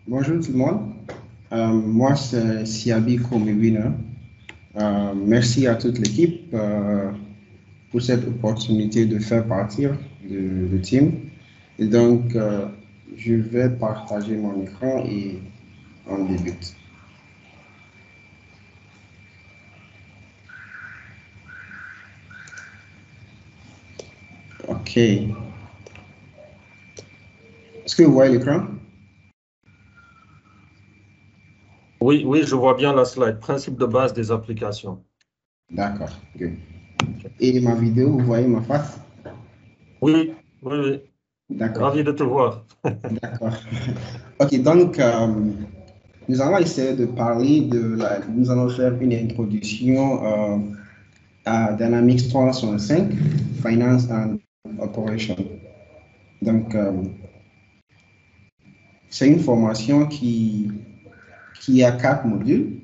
Bonjour tout le monde. Moi, c'est Siabi Komewina. Merci à toute l'équipe pour cette opportunité de faire partir de team. Et donc, je vais partager mon écran et on débute. OK. Est-ce que vous voyez l'écran? Oui, oui, je vois bien la slide. Principe de base des applications. D'accord. Good. Et ma vidéo, vous voyez ma face? Oui, oui, oui. D'accord. Ravi de te voir. D'accord. OK, donc, nous allons essayer de parler Nous allons faire une introduction à Dynamics 365, Finance and Operation. Donc, c'est une formation qui a 4 modules.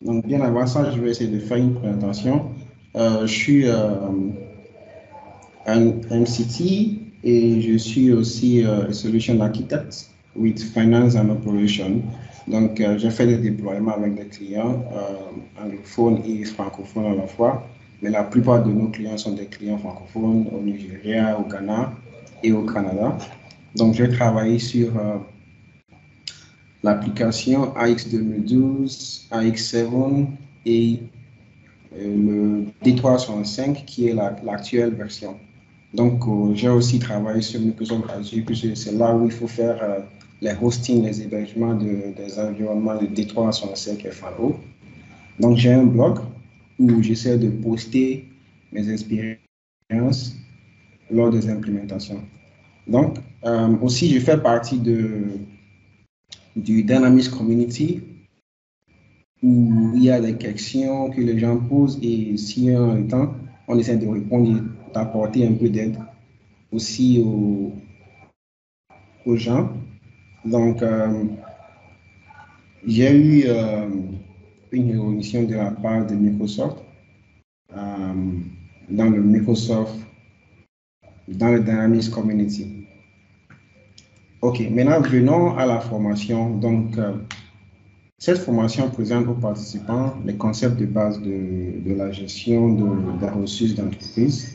Donc, bien avant ça, je vais essayer de faire une présentation. Je suis un MCT et je suis aussi Solution Architect with Finance and Operation. Donc, j'ai fait des déploiements avec des clients anglophones et francophones à la fois. Mais la plupart de nos clients sont des clients francophones au Nigeria, au Ghana et au Canada. Donc, j'ai travaillé sur l'application AX 2012, AX7 et le D365 qui est l'actuelle version. Donc, j'ai aussi travaillé sur Microsoft Azure, puisque c'est là où il faut faire les hostings, les hébergements des environnements de D365 et FAO. Donc, j'ai un blog où j'essaie de poster mes expériences lors des implémentations. Donc, aussi, je fais partie du Dynamics Community où il y a des questions que les gens posent et si en même temps, on essaie de répondre et d'apporter un peu d'aide aussi aux gens. Donc, j'ai eu une évolution de la part de Microsoft euh, dans le Dynamics Community. OK, maintenant venons à la formation. Donc, cette formation présente aux participants les concepts de base de la gestion des ressources d'entreprise.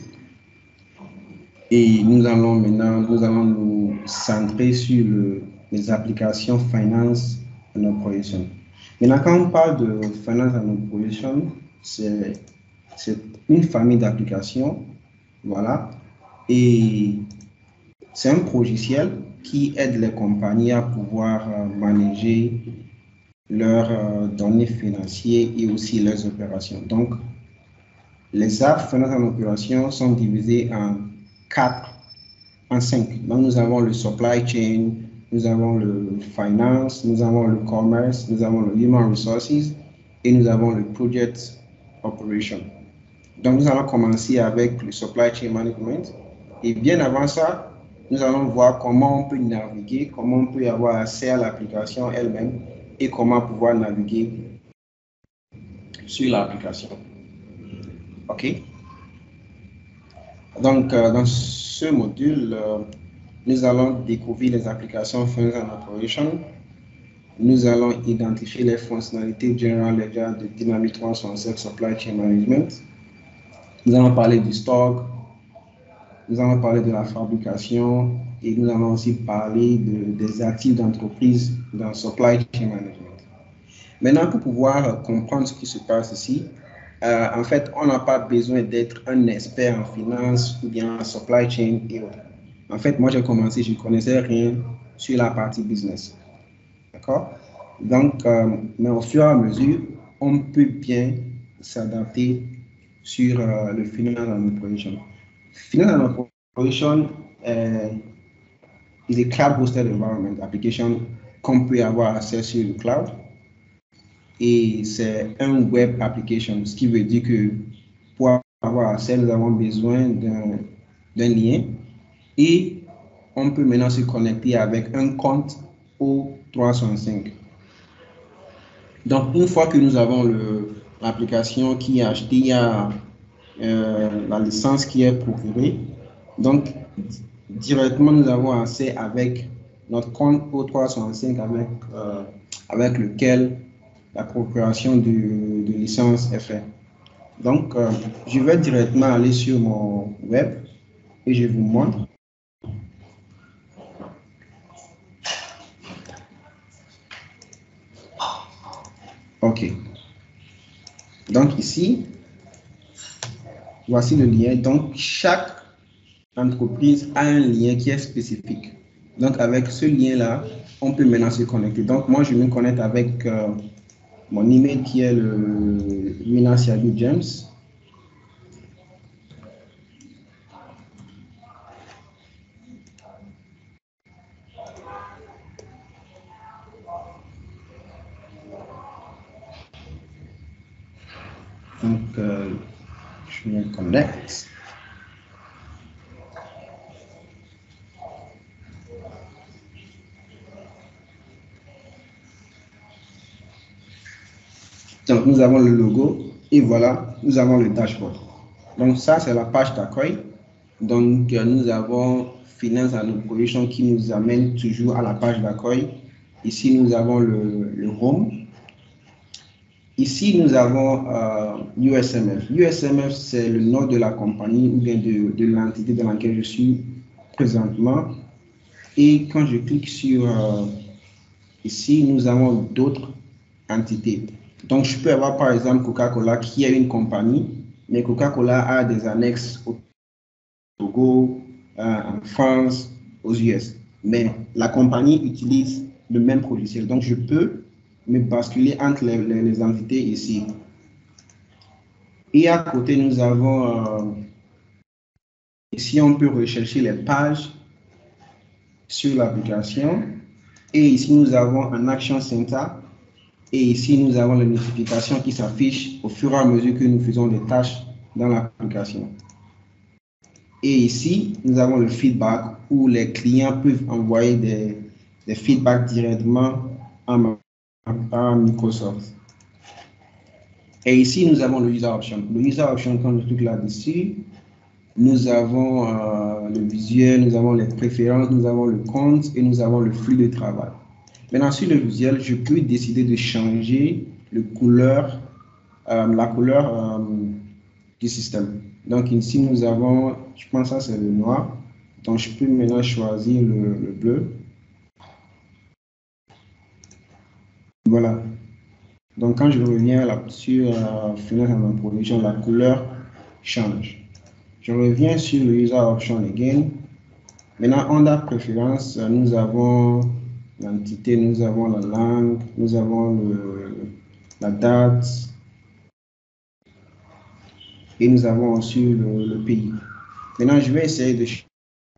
Et nous allons nous centrer sur les applications Finance and Operation. Maintenant, quand on parle de Finance and Operation, c'est une famille d'applications, voilà, et c'est un logiciel qui aide les compagnies à pouvoir manager leurs données financières et aussi leurs opérations. Donc, les apps Finance and Operation sont divisées en 5. Donc, nous avons le supply chain, nous avons le finance, nous avons le commerce, nous avons le human resources et nous avons le project operation. Donc, nous allons commencer avec le supply chain management. Et bien avant ça, nous allons voir comment on peut naviguer, comment on peut avoir accès à l'application elle-même et comment pouvoir naviguer sur l'application. OK? Donc, dans ce module, nous allons découvrir les applications Finance and Operation. Nous allons identifier les fonctionnalités General Ledger de Dynamics 365 Supply Chain Management. Nous allons parler du stock. Nous allons parler de la fabrication et nous allons aussi parler des actifs d'entreprise dans Supply Chain Management. Maintenant, pour pouvoir comprendre ce qui se passe ici, en fait, on n'a pas besoin d'être un expert en finance ou bien en supply chain et autres. En fait, moi, j'ai commencé, je ne connaissais rien sur la partie business. D'accord? Donc, mais au fur et à mesure, on peut bien s'adapter sur le Finance and Operation. Finance and Operation is a cloud-hosted environment application qu'on peut avoir accès sur le cloud. Et c'est un web application, ce qui veut dire que pour avoir accès, nous avons besoin d'un lien et on peut maintenant se connecter avec un compte au 365. Donc, une fois que nous avons l'application qui est achetée, il y a la licence qui est procurée. Donc, directement, nous avons accès avec notre compte O365 avec lequel la procuration de licence est faite. Donc, je vais directement aller sur mon web et je vous montre. OK. Donc, ici, voici le lien. Donc, chaque entreprise a un lien qui est spécifique. Donc, avec ce lien-là, on peut maintenant se connecter. Donc, moi, je me connecte avec mon email qui est le Winasiadu James. Donc, je me connecte. Donc, nous avons le logo et voilà, nous avons le dashboard. Donc, ça, c'est la page d'accueil. Donc, nous avons Finance and Operation qui nous amène toujours à la page d'accueil. Ici, nous avons le Home. Ici, nous avons USMF. USMF, c'est le nom de la compagnie ou bien de l'entité dans laquelle je suis présentement. Et quand je clique sur ici, nous avons d'autres entités. Donc, je peux avoir par exemple Coca-Cola qui est une compagnie, mais Coca-Cola a des annexes au Togo, en France, aux US. Mais la compagnie utilise le même logiciel. Donc, je peux me basculer entre les entités ici. Et à côté, nous avons, ici, on peut rechercher les pages sur l'application. Et ici, nous avons un Action Center. Et ici, nous avons les notifications qui s'affichent au fur et à mesure que nous faisons des tâches dans l'application. Et ici, nous avons le feedback où les clients peuvent envoyer des feedbacks directement à Microsoft. Et ici, nous avons le User Option. Le User Option, quand je clique là-dessus, nous avons le visuel, nous avons les préférences, nous avons le compte et nous avons le flux de travail. Maintenant, sur le visuel, je peux décider de changer la couleur du système. Donc ici, nous avons, je pense que ça c'est le noir. Donc je peux maintenant choisir le bleu. Voilà. Donc quand je reviens sur Finance and Operation, la couleur change. Je reviens sur le User Option again. Maintenant, under préférence, nous avons l'entité, nous avons la langue, nous avons la date et nous avons aussi le pays. Maintenant, je vais essayer de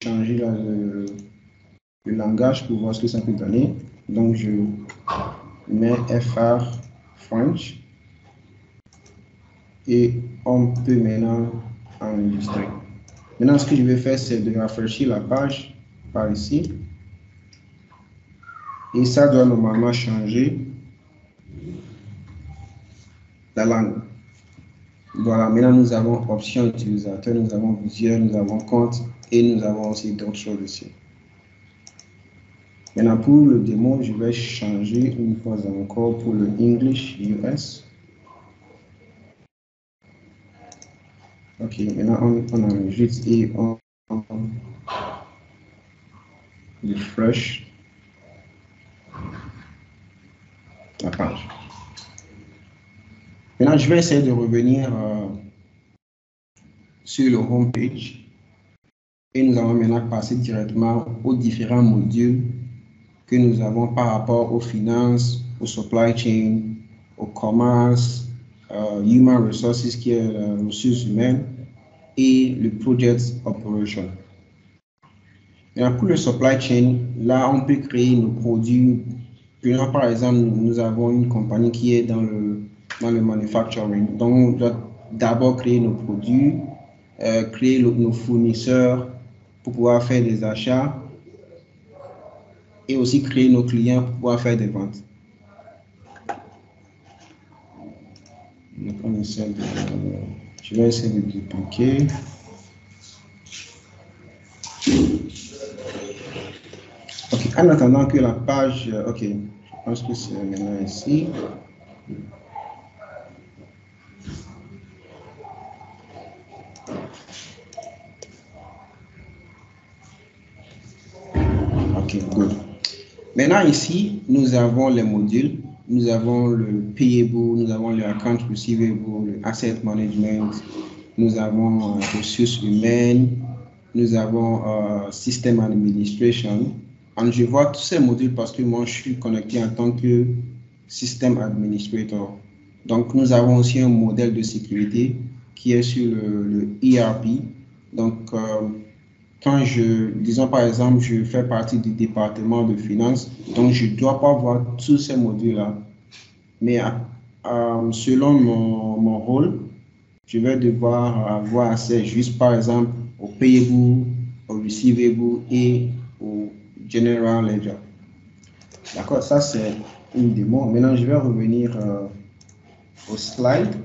changer le langage pour voir ce que ça peut donner. Donc, je mets FR French et on peut maintenant enregistrer. Maintenant, ce que je vais faire, c'est de rafraîchir la page par ici. Et ça doit normalement changer la langue. Voilà, maintenant nous avons option utilisateur, nous avons visuel, nous avons compte et nous avons aussi d'autres choses ici. Maintenant pour le démo, je vais changer une fois encore pour le English US. Ok, maintenant on enregistre et on refresh la page. Maintenant, je vais essayer de revenir sur le home page et nous allons maintenant passer directement aux différents modules que nous avons par rapport aux finances, au supply chain, au commerce, human resources qui est ressources humaines et le project operation. Maintenant, pour le supply chain, là on peut créer nos produits. Par exemple, nous avons une compagnie qui est dans le manufacturing. Donc, on doit d'abord créer nos produits, créer nos fournisseurs pour pouvoir faire des achats et aussi créer nos clients pour pouvoir faire des ventes. Donc, on essaie je vais essayer de dupliquer. Ok. En attendant que la page, ok, je pense que c'est maintenant ici. Ok, good. Maintenant ici, nous avons les modules. Nous avons le payable, nous avons le account receivable, le asset management, nous avons ressources humaines, nous avons system administration. Et je vois tous ces modules parce que moi, je suis connecté en tant que system administrator. Donc, nous avons aussi un modèle de sécurité qui est sur le ERP. Donc, quand disons par exemple, je fais partie du département de finances, donc je ne dois pas voir tous ces modules-là. Mais selon mon rôle, je vais devoir avoir accès juste par exemple au payable, au receivable et au general ledger. D'accord, ça c'est une démo. Maintenant, je vais revenir au slide.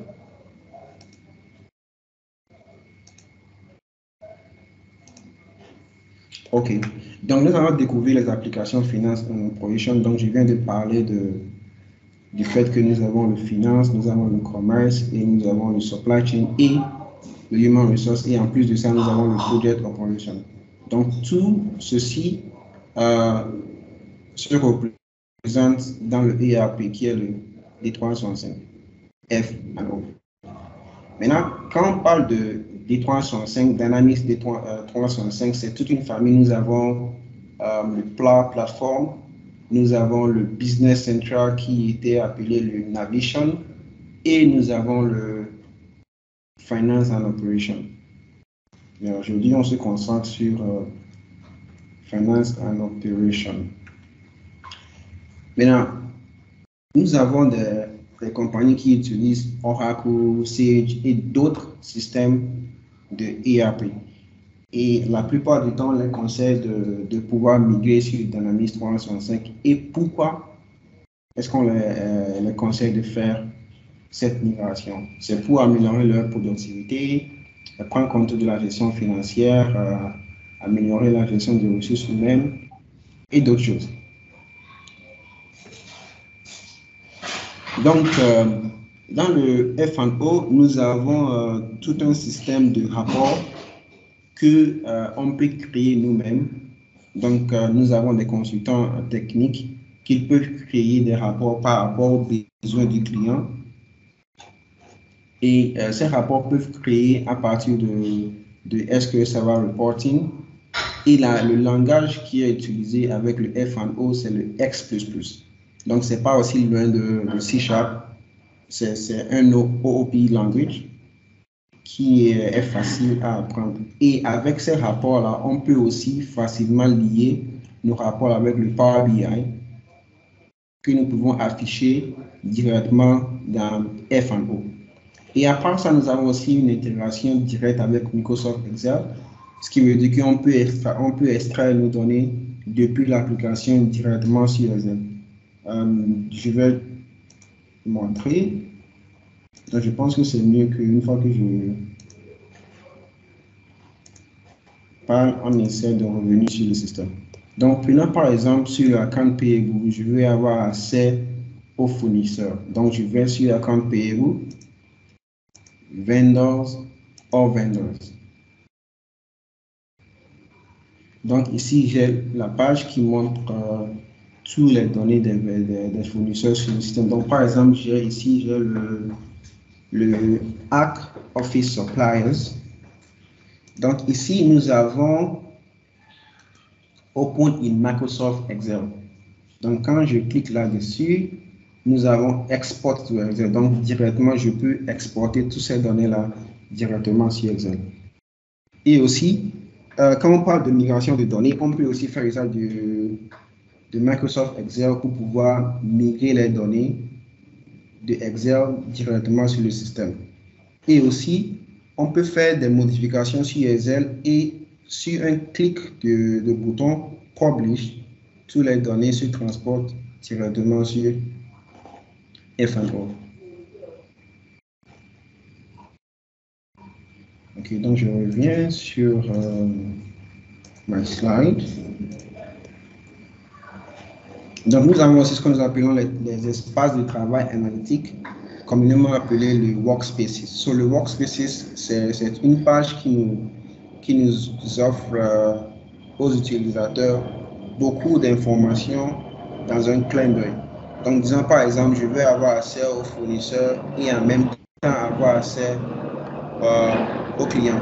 OK. Donc, nous allons découvrir les applications Finance and Operation. Donc, je viens de parler du fait que nous avons le finance, nous avons le commerce et nous avons le supply chain et le human resource. Et en plus de ça, nous avons le project operation. Donc, tout ceci se représente dans le ERP qui est le D365 F and O. Maintenant, quand on parle de D365, Dynamics D365, c'est toute une famille. Nous avons le plateforme, nous avons le Business Central qui était appelé le Navision et nous avons le Finance and Operation. Mais aujourd'hui, on se concentre sur Finance and Operation. Maintenant, nous avons des compagnies qui utilisent Oracle, Sage et d'autres systèmes de ERP. Et la plupart du temps, on les conseille de pouvoir migrer sur Dynamics 365. Et pourquoi est-ce qu'on les conseille de faire cette migration? C'est pour améliorer leur productivité, prendre compte de la gestion financière, améliorer la gestion des ressources humaines et d'autres choses. Donc, dans le F&O, nous avons tout un système de rapports qu'on peut créer nous-mêmes. Donc, nous avons des consultants techniques qui peuvent créer des rapports par rapport aux besoins du client. Et ces rapports peuvent créer à partir de SQL Server Reporting. Et le langage qui est utilisé avec le F&O, c'est le X++. Donc, ce n'est pas aussi loin de C#. C'est un OOP language qui est facile à apprendre. Et avec ces rapports-là, on peut aussi facilement lier nos rapports avec le Power BI que nous pouvons afficher directement dans F&O. Et à part ça, nous avons aussi une intégration directe avec Microsoft Excel, ce qui veut dire qu'on peut extraire nos données depuis l'application directement sur Excel. Je vais montrer. Donc, je pense que c'est mieux qu'une fois que je parle, on essaie de revenir sur le système. Donc, prenons par exemple sur l'account payable, je vais avoir accès aux fournisseurs. Donc, je vais sur l'account payable, vendors, or vendors. Donc, ici, j'ai la page qui montre toutes les données des fournisseurs sur le système. Donc, par exemple, ici, j'ai le Hack Office Suppliers. Donc, ici, nous avons Open in Microsoft Excel. Donc, quand je clique là-dessus, nous avons Export to Excel. Donc, directement, je peux exporter toutes ces données-là directement sur Excel. Et aussi, quand on parle de migration de données, on peut aussi faire usage de Microsoft Excel pour pouvoir migrer les données de Excel directement sur le système. Et aussi, on peut faire des modifications sur Excel et sur un clic de bouton Publish, toutes les données se transportent directement sur F&O. Ok, donc je reviens sur ma slide. Donc, nous avons aussi ce que nous appelons les espaces de travail analytiques, communément appelés le workspaces. Sur le workspaces, c'est une page qui nous offre aux utilisateurs beaucoup d'informations dans un clin d'œil. Donc, disons par exemple, je veux avoir accès aux fournisseurs et en même temps avoir accès aux clients.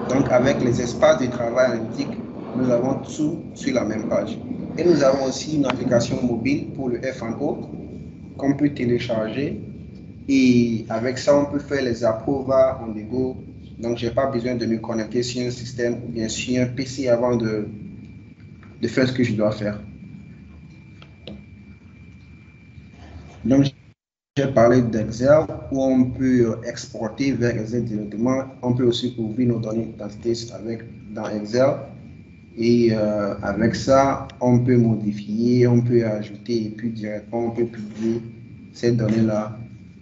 Donc, avec les espaces de travail analytiques, nous avons tout sur la même page. Et nous avons aussi une application mobile pour le F&O qu'on peut télécharger. Et avec ça, on peut faire les approvals on the go. Donc, je n'ai pas besoin de me connecter sur un système ou bien sur un PC avant de faire ce que je dois faire. Donc, j'ai parlé d'Excel où on peut exporter vers Excel directement. On peut aussi ouvrir nos données d'identité dans Excel. Et avec ça, on peut modifier, on peut ajouter et puis directement, on peut publier ces données-là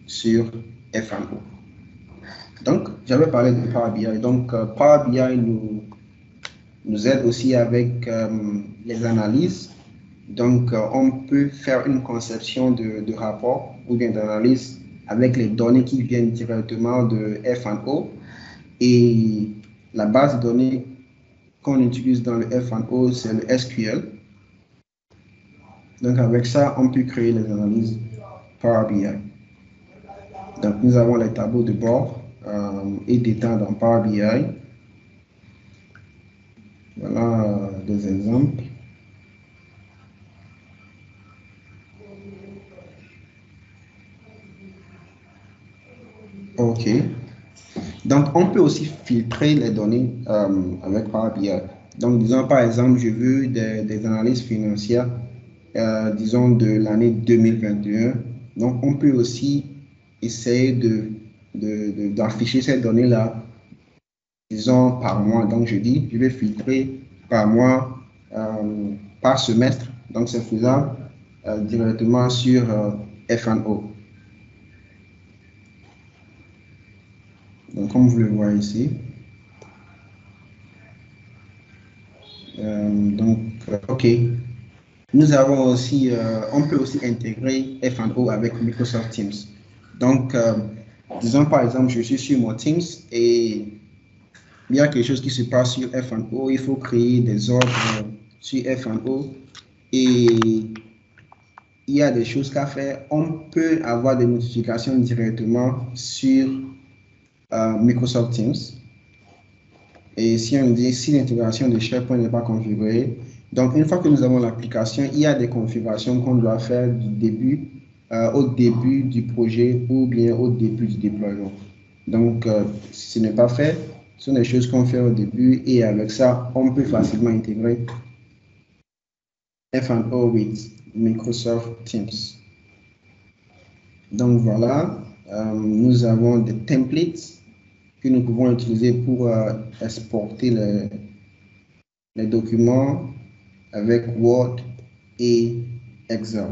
sur F&O. Donc, j'avais parlé de Power BI. Donc, Power BI nous aide aussi avec les analyses. Donc, on peut faire une conception de rapport ou bien d'analyse avec les données qui viennent directement de F&O. Et la base de données qu'on utilise dans le F&O, c'est le SQL. Donc, avec ça, on peut créer les analyses Power BI. Donc, nous avons les tableaux de bord et d'état dans Power BI. Voilà des exemples. OK. Donc, on peut aussi filtrer les données avec Power BI. Donc, disons par exemple, je veux des analyses financières, disons de l'année 2021. Donc, on peut aussi essayer d'afficher ces données-là, disons par mois. Donc, je dis, je vais filtrer par mois, par semestre. Donc, c'est faisable directement sur F&O. Donc, comme vous le voyez ici. OK. Nous avons aussi, on peut aussi intégrer F&O avec Microsoft Teams. Donc, disons par exemple, je suis sur mon Teams et il y a quelque chose qui se passe sur F&O, il faut créer des ordres sur F&O et il y a des choses qu'à faire. On peut avoir des notifications directement sur Microsoft Teams. Et si on dit si l'intégration de SharePoint n'est pas configurée, donc une fois que nous avons l'application, il y a des configurations qu'on doit faire du début, au début du projet ou bien au début du déploiement. Donc, si ce n'est pas fait, ce sont des choses qu'on fait au début et avec ça, on peut facilement intégrer F&O with Microsoft Teams. Donc voilà, nous avons des templates que nous pouvons utiliser pour exporter les documents avec Word et Excel.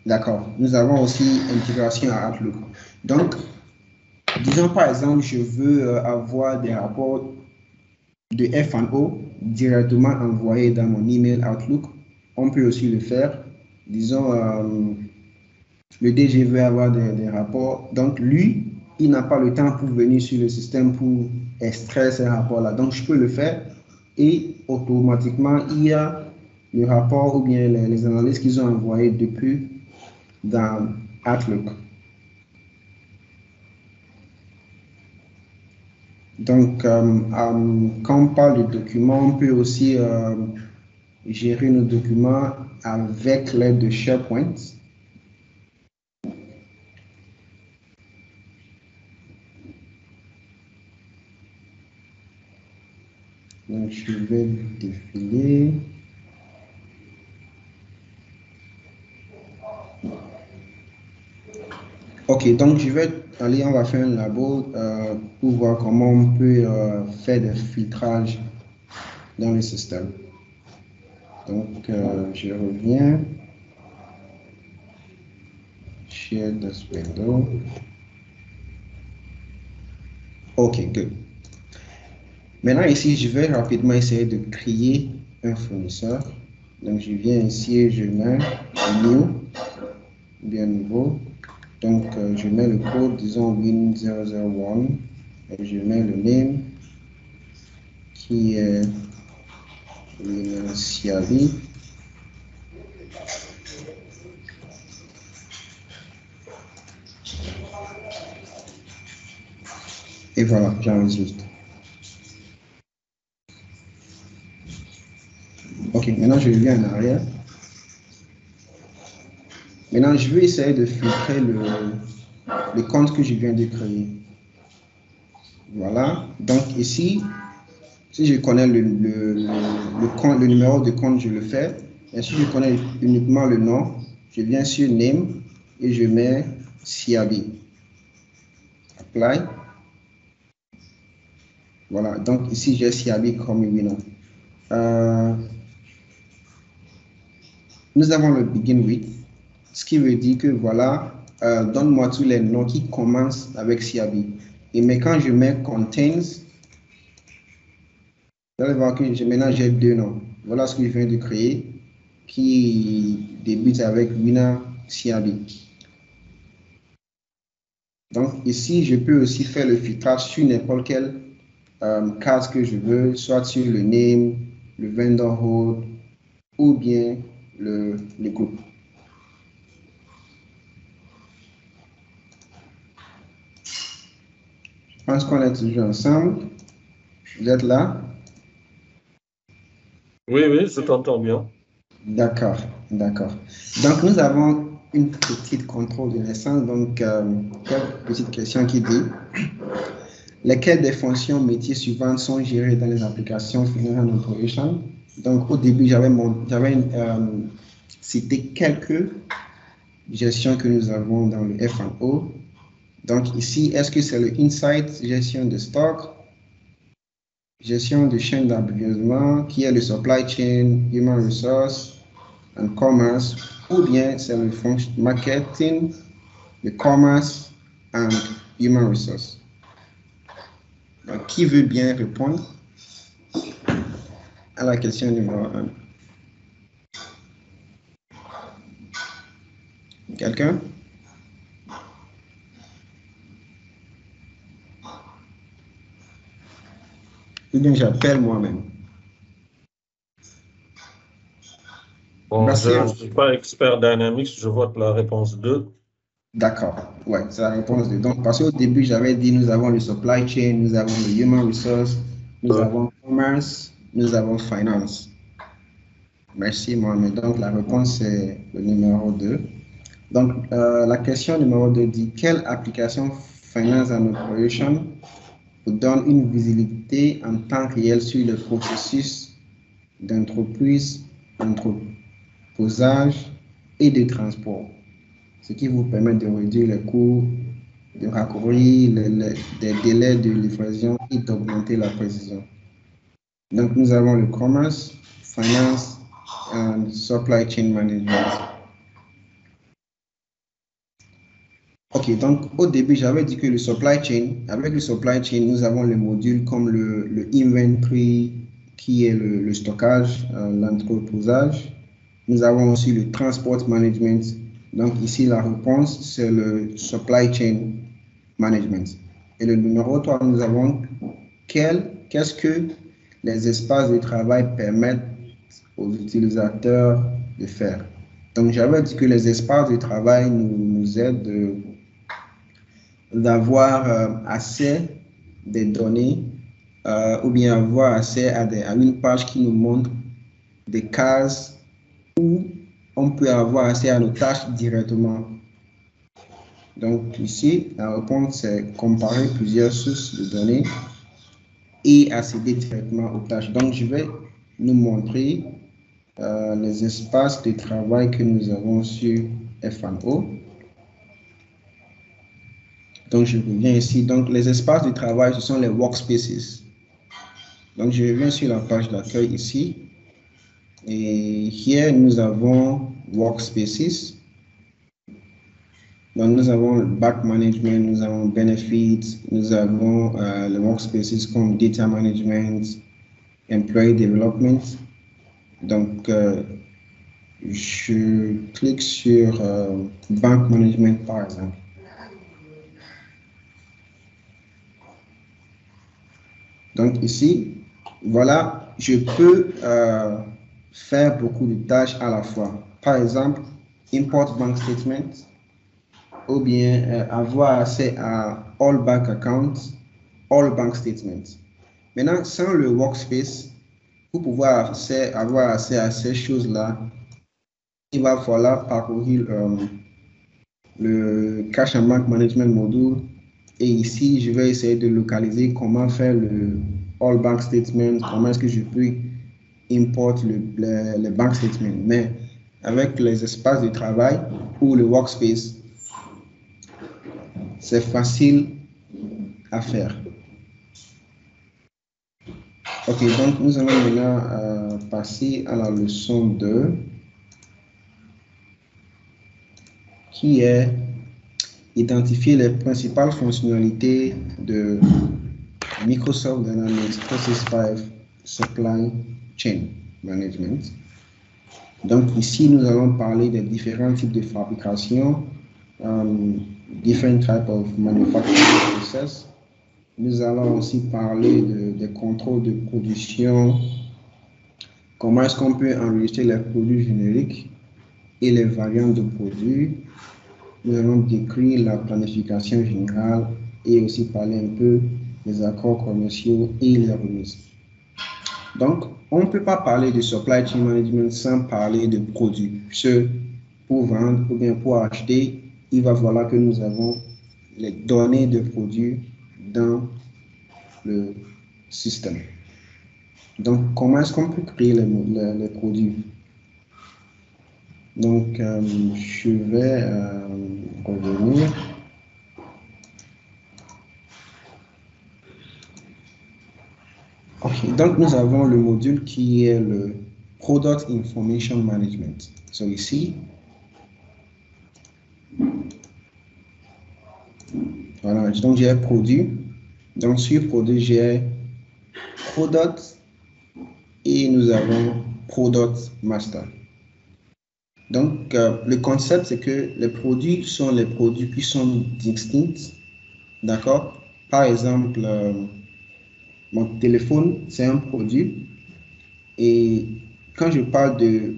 D'accord. Nous avons aussi intégration à Outlook. Donc, disons par exemple, je veux avoir des rapports de F&O directement envoyés dans mon email Outlook. On peut aussi le faire. Disons, le DG veut avoir des rapports. Donc, lui, il n'a pas le temps pour venir sur le système pour extraire ces rapports-là. Donc, je peux le faire et automatiquement, il y a le rapport ou bien les analyses qu'ils ont envoyées depuis dans Outlook. Donc, quand on parle de documents, on peut aussi gérer nos documents avec l'aide de SharePoint. Donc, je vais défiler. Ok, donc je vais aller, on va faire un labo pour voir comment on peut faire des filtrages dans le système. Donc, je reviens. Share this window. Ok, good. Maintenant, ici, je vais rapidement essayer de créer un fournisseur. Donc, je viens ici et je mets new, bien nouveau. Donc, je mets le code, disons Win001, et je mets le name qui est Siabi. Et voilà, j'enregistre. Ok, maintenant je reviens en arrière. Maintenant, je vais essayer de filtrer le compte que je viens de créer. Voilà, donc ici, si je connais le numéro de compte, je le fais. Et si je connais uniquement le nom, je viens sur Name et je mets Siabi. Apply. Voilà, donc ici j'ai Siabi comme winner. Nous avons le begin with, ce qui veut dire que voilà, donne-moi tous les noms qui commencent avec Siabi. Et mais quand je mets contains, vous allez voir que maintenant j'ai deux noms. Voilà ce que je viens de créer qui débute avec Wina Siabi. Donc ici, je peux aussi faire le filtrage sur n'importe quelle case que je veux, soit sur le name, le vendor hold ou bien le groupe. Je pense qu'on est toujours ensemble. Vous êtes là? Oui, oui, je t'entends bien. D'accord, d'accord. Donc, nous avons une petite contrôle de naissance. Donc, quelques petites questions qui dit lesquelles des fonctions métiers suivantes sont gérées dans les applications Finance and Operation? Donc, au début, j'avais cité quelques gestions que nous avons dans le F&O. Donc, ici, est-ce que c'est le Insight, gestion de stock, gestion de chaîne d'approvisionnement, qui est le supply chain, human resource and commerce, ou bien c'est le marketing, le commerce and human resource. Donc, qui veut bien répondre à la question numéro 1? Quelqu'un? Ou bien j'appelle moi-même. Bon, je ne suis pas expert Dynamics, je vote la réponse 2. D'accord, ouais, c'est la réponse 2. Donc, parce qu'au début, j'avais dit nous avons le supply chain, nous avons le human resource, nous avons commerce, nous avons finance. Merci, Mohamed. Donc, la réponse est le numéro 2. Donc, la question numéro 2 dit quelle application Finance and Operation vous donne une visibilité en temps réel sur le processus d'entreprise, d'entreposage et de transport, ce qui vous permet de réduire les coûts, de raccourcir des délais de livraison et d'augmenter la précision. Donc, nous avons le commerce, finance and supply chain management. Ok, donc au début, j'avais dit que le supply chain, avec le supply chain, nous avons les modules comme le inventory, qui est le stockage, l'entreposage. Nous avons aussi le transport management. Donc ici, la réponse, c'est le supply chain management. Et le numéro 3, nous avons qu'est-ce que les espaces de travail permettent aux utilisateurs de faire. Donc j'avais dit que les espaces de travail nous aident d'avoir accès des données ou bien avoir accès à une page qui nous montre des cases où on peut avoir accès à nos tâches directement. Donc ici, la réponse c'est comparer plusieurs sources de données et accéder directement aux tâches. Donc je vais nous montrer les espaces de travail que nous avons sur F&O. Donc, je reviens ici. Donc, les espaces de travail, ce sont les workspaces. Donc, je reviens sur la page d'accueil ici. Et here, nous avons workspaces. Donc, nous avons le back management, nous avons benefits, nous avons les workspaces comme data management, employee development. Donc, je clique sur bank management par exemple. Donc ici, voilà, je peux faire beaucoup de tâches à la fois. Par exemple, import bank statement ou bien avoir accès à all bank accounts, all bank statements. Maintenant, sans le workspace, pour pouvoir avoir accès à ces choses-là, il va falloir parcourir le Cash and Bank Management module. Et ici, je vais essayer de localiser comment faire le All Bank Statement, comment est-ce que je peux import le Bank Statement. Mais avec les espaces de travail ou le Workspace, c'est facile à faire. Ok, donc nous allons maintenant passer à la leçon 2, qui est identifier les principales fonctionnalités de Microsoft Dynamics 365 Supply Chain Management. Donc ici, nous allons parler des différents types de fabrication, different types of manufacturing process. Nous allons aussi parler des contrôles de production, comment est-ce qu'on peut enregistrer les produits génériques et les variantes de produits. Nous allons décrire la planification générale et aussi parler un peu des accords commerciaux et les remises. Donc, on ne peut pas parler de supply chain management sans parler de produits. Pour vendre ou bien pour acheter, il va falloir que nous avons les données de produits dans le système. Donc, comment est-ce qu'on peut créer les produits? Donc, je vais revenir. Ok, donc nous avons le module qui est le Product Information Management. So ici, voilà, donc j'ai produit. Donc sur produit, j'ai Product et nous avons Product Master. Donc le concept, c'est que les produits sont les produits qui sont distincts. D'accord? Par exemple, mon téléphone, c'est un produit. Et quand je parle de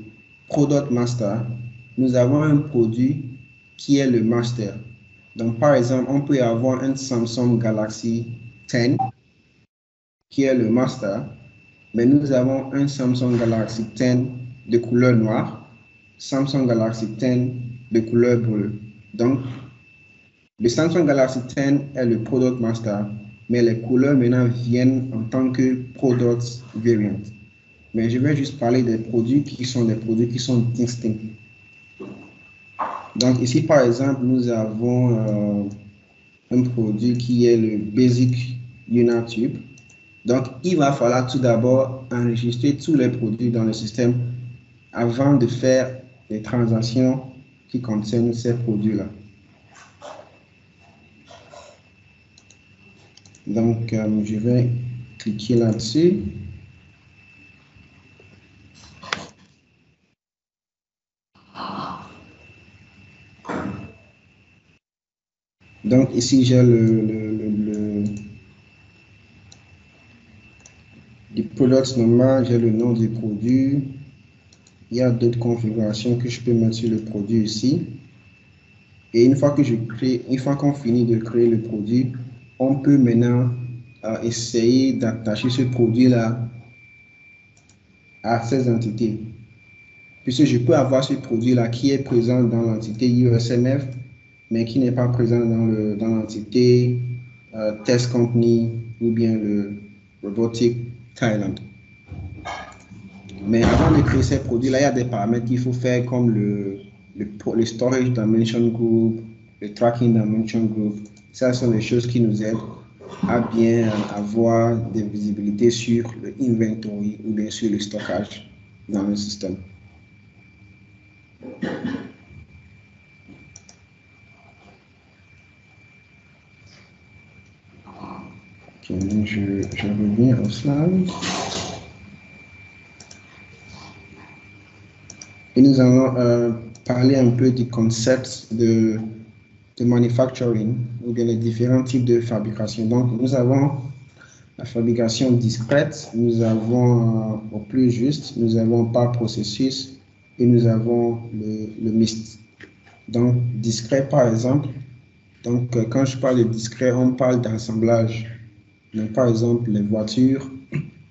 Product Master, nous avons un produit qui est le master. Donc, par exemple, on peut avoir un Samsung Galaxy 10 qui est le master, mais nous avons un Samsung Galaxy 10 de couleur noire, Samsung Galaxy 10 de couleur bleue. Donc, le Samsung Galaxy 10 est le Product Master, mais les couleurs maintenant viennent en tant que Product Variant. Mais je vais juste parler des produits qui sont distincts. Donc ici, par exemple, nous avons un produit qui est le Basic Unitube. Donc, il va falloir tout d'abord enregistrer tous les produits dans le système avant de faire les transactions qui concernent ces produits-là. Donc, je vais cliquer là-dessus. Donc, ici, j'ai le product number, j'ai le nom du produit. Il y a d'autres configurations que je peux mettre sur le produit ici. Et une fois qu'on finit de créer le produit, on peut maintenant essayer d'attacher ce produit-là à ces entités. Puisque je peux avoir ce produit-là qui est présent dans l'entité USMF, mais qui n'est pas présent dans l'entité Test Company ou bien le Robotic Thailand. Mais avant de créer ces produits-là, il y a des paramètres qu'il faut faire comme le Storage Dimension Group, le Tracking Dimension Group. Ça sont les choses qui nous aident à bien avoir des visibilités sur le inventory ou bien sur le stockage dans le système. Je reviens au slide. Et nous allons parler un peu du concept de manufacturing, ou bien les différents types de fabrication. Donc, nous avons la fabrication discrète, nous avons au plus juste, nous avons par processus et nous avons le mixte. Donc, discret, par exemple, donc quand je parle de discret, on parle d'assemblage. Donc, par exemple, les voitures,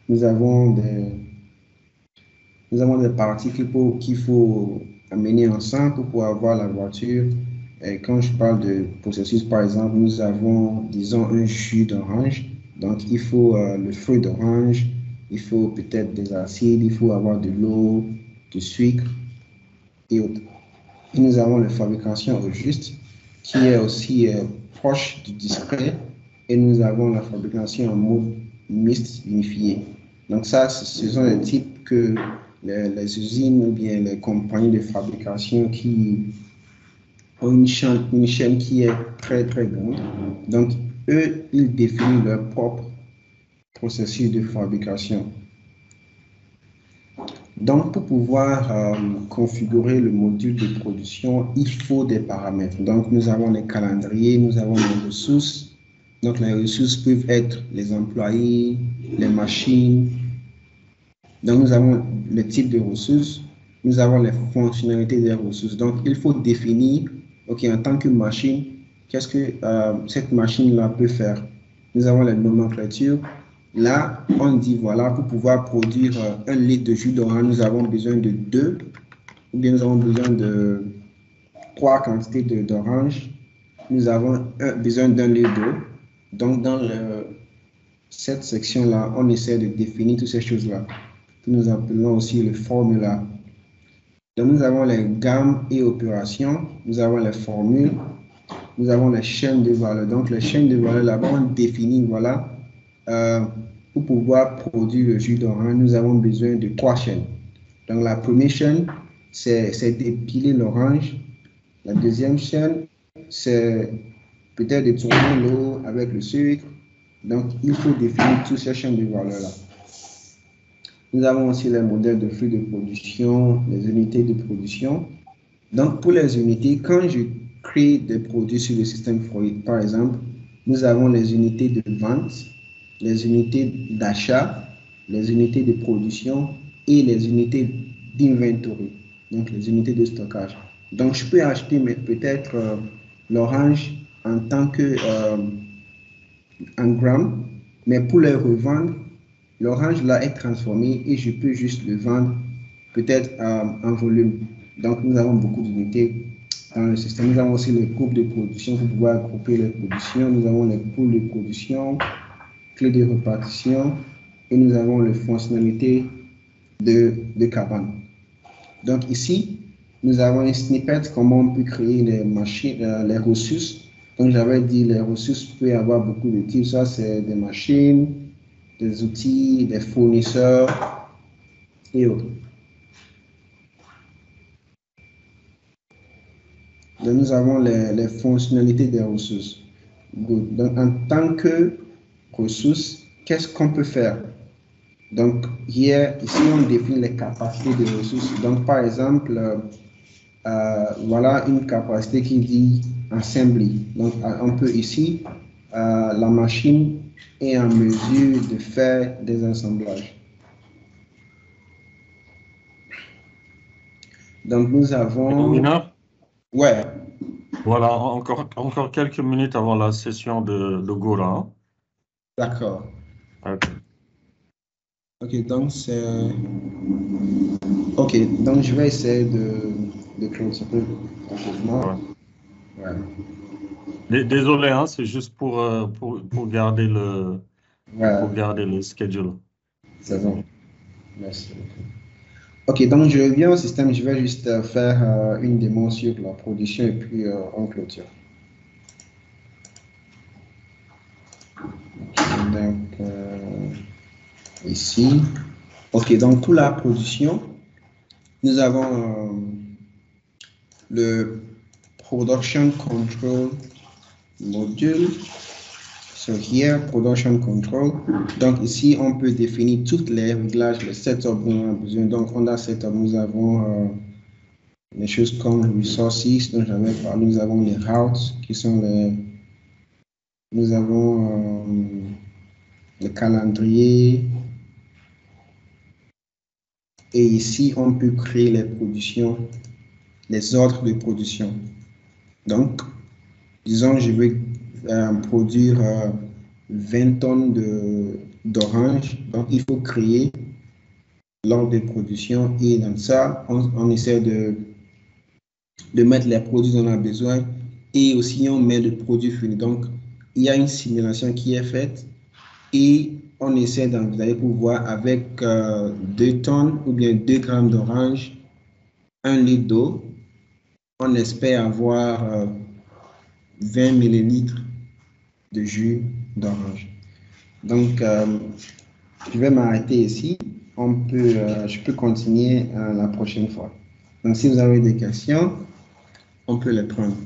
nous avons des parties qu'il faut amener ensemble pour pouvoir avoir la voiture. Et quand je parle de processus, par exemple, nous avons, disons, un jus d'orange. Donc, il faut le fruit d'orange, il faut peut-être des acides, il faut avoir de l'eau, du sucre et autres. Et nous avons la fabrication au juste, qui est aussi proche du discret. Et nous avons la fabrication en mode mixte unifié. Donc, ça, ce sont les types que les usines ou bien les compagnies de fabrication qui ont une chaîne qui est très, très grande. Donc, eux, ils définissent leur propre processus de fabrication. Donc, pour pouvoir configurer le module de production, il faut des paramètres. Donc, nous avons les calendriers, nous avons les ressources. Donc, les ressources peuvent être les employés, les machines. Donc, nous avons le type de ressources, nous avons les fonctionnalités des ressources. Donc, il faut définir, OK, en tant que machine, qu'est-ce que cette machine-là peut faire. Nous avons la nomenclature. Là, on dit, voilà, pour pouvoir produire 1 litre de jus d'orange, nous avons besoin de 2, ou bien nous avons besoin de 3 quantités d'orange. Nous avons besoin d'1 litre d'eau. Donc, dans cette section-là, on essaie de définir toutes ces choses-là, que nous appelons aussi le formula. Donc, nous avons les gammes et opérations, nous avons les formules, nous avons les chaînes de valeur. Donc, les chaînes de valeur, là-bas, on définit, voilà, pour pouvoir produire le jus d'orange, nous avons besoin de 3 chaînes. Donc, la première chaîne, c'est d'épiler l'orange. La deuxième chaîne, c'est peut-être de tourner l'eau avec le sucre. Donc, il faut définir toutes ces chaînes de valeur-là. Nous avons aussi les modèles de flux de production, les unités de production. Donc, pour les unités, quand je crée des produits sur le système Freud, par exemple, nous avons les unités de vente, les unités d'achat, les unités de production et les unités d'inventory, donc les unités de stockage. Donc, je peux acheter peut-être l'orange en tant que en grammes, mais pour le revendre, l'orange là est transformé et je peux juste le vendre peut-être en volume. Donc, nous avons beaucoup d'unités dans le système. Nous avons aussi les groupes de production pour pouvoir grouper les productions. Nous avons les pôles de production, clés de répartition et nous avons les fonctionnalités de cabane. Donc, ici, nous avons un snippet comment on peut créer les machines, les ressources. Donc, j'avais dit les ressources peuvent avoir beaucoup de types. Ça, c'est des machines, des outils, des fournisseurs et autres. Donc, nous avons les fonctionnalités des ressources. Good. Donc, en tant que ressource, qu'est-ce qu'on peut faire? Donc, ici, on définit les capacités des ressources. Donc, par exemple, voilà une capacité qui dit assembly. Donc, on peut ici, la machine est en mesure de faire des assemblages. Donc, nous avons... Ouais. Voilà, encore quelques minutes avant la session de Gora. Hein. D'accord. Okay. Ok, donc c'est... Ok, donc je vais essayer de clôturer rapidement. Ouais. Ouais. Désolé, hein, c'est juste pour garder pour garder le schedule. C'est bon. Merci beaucoup. Ok, donc je reviens au système, je vais juste faire une démo sur la production et puis on clôture. Okay, donc ici, ok, donc pour la production, nous avons le Production Control Module. So here, production control. Donc ici, on peut définir toutes les réglages, les setups dont on a besoin. Donc, on a setup, nous avons les choses comme resources dont j'avais parlé. Nous avons les routes qui sont les... Nous avons le calendrier. Et ici, on peut créer les productions, les ordres de production. Donc, disons, je veux produire 20 tonnes d'oranges. Donc, il faut créer l'ordre de production. Et dans ça, on essaie de mettre les produits dont on a besoin. Et aussi, on met le produit fini. Donc, il y a une simulation qui est faite. Et on essaie d'envisager pour voir avec 2 tonnes ou bien 2 grammes d'orange, 1 litre d'eau, on espère avoir 20 millilitres de jus d'orange. Donc, je vais m'arrêter ici. Je peux continuer la prochaine fois. Donc, si vous avez des questions, on peut les prendre.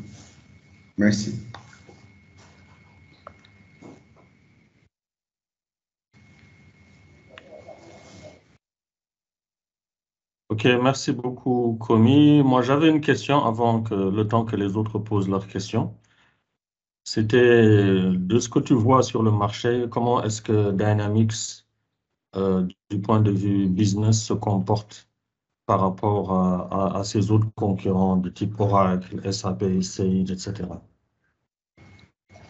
Merci. OK, merci beaucoup, Komi. Moi, j'avais une question avant le temps que les autres posent leurs questions. C'était de ce que tu vois sur le marché, comment est-ce que Dynamics, du point de vue business, se comporte par rapport à ses autres concurrents de type Oracle, SAP, Sage, etc.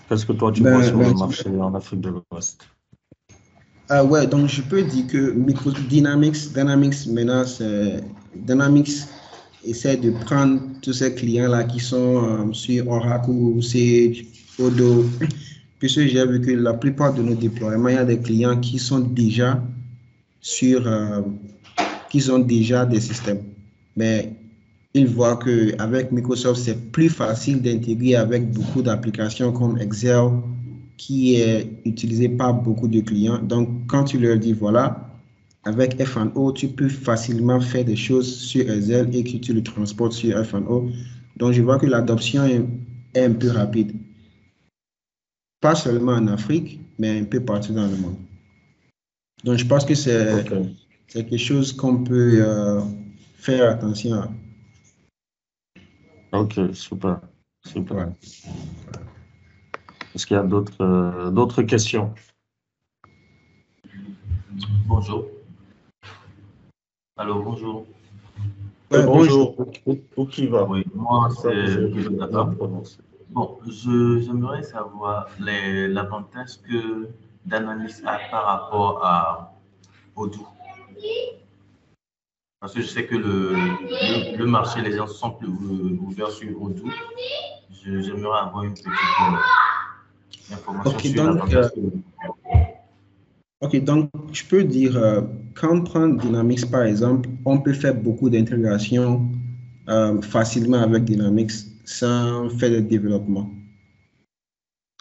Qu'est-ce que toi tu vois sur le marché en Afrique de l'Ouest? Ouais, donc je peux dire que Dynamics maintenant, Dynamics essaie de prendre tous ces clients-là qui sont sur Oracle, Sage, Odoo, puisque j'ai vu que la plupart de nos déploiements, il y a des clients qui sont déjà qui ont déjà des systèmes. Mais ils voient qu'avec Microsoft, c'est plus facile d'intégrer avec beaucoup d'applications comme Excel, qui est utilisé par beaucoup de clients. Donc, quand tu leur dis, voilà, avec F&O, tu peux facilement faire des choses sur Excel et que tu le transportes sur F&O. Donc, je vois que l'adoption est un peu rapide. Pas seulement en Afrique, mais un peu partout dans le monde. Donc, je pense que c'est quelque chose qu'on peut faire attention à. Ok, super, super. Ouais. Est-ce qu'il y a d'autres questions? Bonjour. Allô, bonjour. Ouais, bonjour. Où qui va? Oui, moi, c'est Bon, j'aimerais savoir l'avantage que Dynamics a par rapport à Odoo. Parce que je sais que le marché, les gens sont plus ouverts sur Odoo. J'aimerais avoir une petite information sur l'avantage que Ok, donc je peux dire, quand on prend Dynamics par exemple, on peut faire beaucoup d'intégrations facilement avec Dynamics sans faire de développement.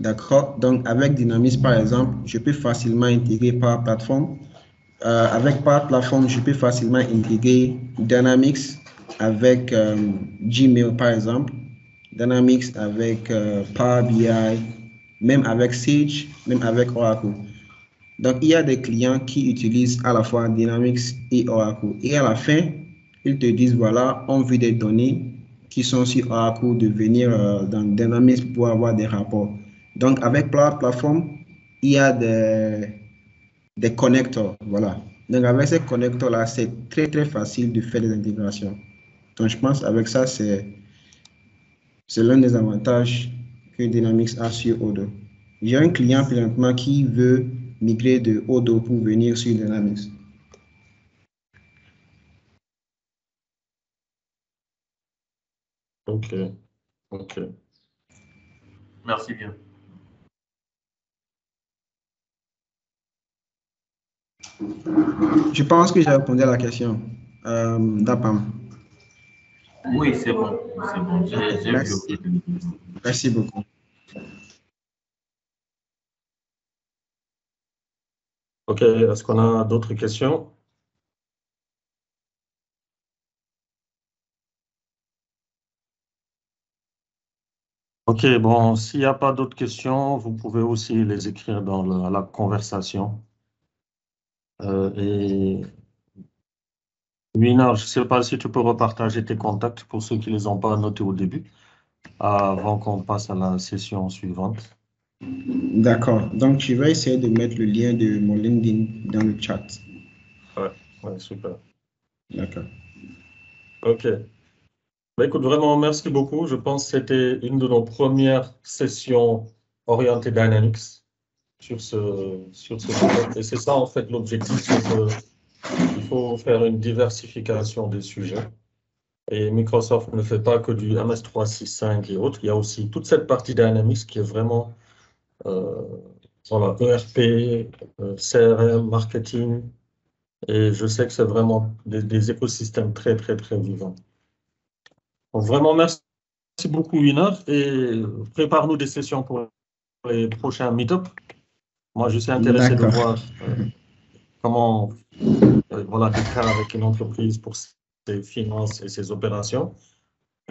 D'accord? Donc avec Dynamics par exemple, je peux facilement intégrer par plateforme. Avec Power Platform, je peux facilement intégrer Dynamics avec Gmail par exemple, Dynamics avec Power BI, même avec Sage, même avec Oracle. Donc, il y a des clients qui utilisent à la fois Dynamics et Oracle. Et à la fin, ils te disent, voilà, on veut des données qui sont sur Oracle de venir dans Dynamics pour avoir des rapports. Donc, avec Power Platform, il y a des connecteurs, voilà. Donc, avec ces connecteurs-là, c'est très, très facile de faire des intégrations. Donc, je pense avec ça, c'est l'un des avantages que Dynamics a sur Odoo. J'ai un client présentement qui veut migrer de Odoo pour venir sur Dynamics. Ok, ok. Merci bien. Je pense que j'ai répondu à la question. D'Apam. Oui, c'est bon. C'est bon. J'ai Merci. vu. Merci beaucoup. Ok, est-ce qu'on a d'autres questions? OK, bon, s'il n'y a pas d'autres questions, vous pouvez aussi les écrire dans la conversation. Et Wina, je ne sais pas si tu peux repartager tes contacts pour ceux qui ne les ont pas notés au début, avant qu'on passe à la session suivante. D'accord. Donc, je vais essayer de mettre le lien de mon LinkedIn dans le chat. Ouais, super. D'accord. OK. Bah, écoute, vraiment, merci beaucoup. Je pense que c'était une de nos premières sessions orientées Dynamics sur ce sujet. Et c'est ça, en fait, l'objectif, c'est qu'il faut faire une diversification des sujets. Et Microsoft ne fait pas que du MS 365 et autres. Il y a aussi toute cette partie Dynamics qui est vraiment voilà, ERP, CRM, marketing. Et je sais que c'est vraiment des écosystèmes très, très, très vivants. Donc, vraiment, merci beaucoup, Wina. Et prépare-nous des sessions pour les prochains meet-up. Moi, je suis intéressé de D'accord. voir comment voilà, des cas avec une entreprise pour ses finances et ses opérations.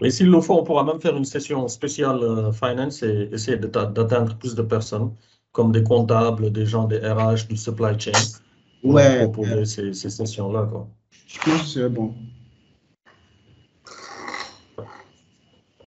Et s'il le faut, on pourra même faire une session spéciale finance et essayer d'atteindre plus de personnes, comme des comptables, des gens des RH, du supply chain, pour leur Ouais, proposer ces sessions-là, quoi. je pense que c'est bon.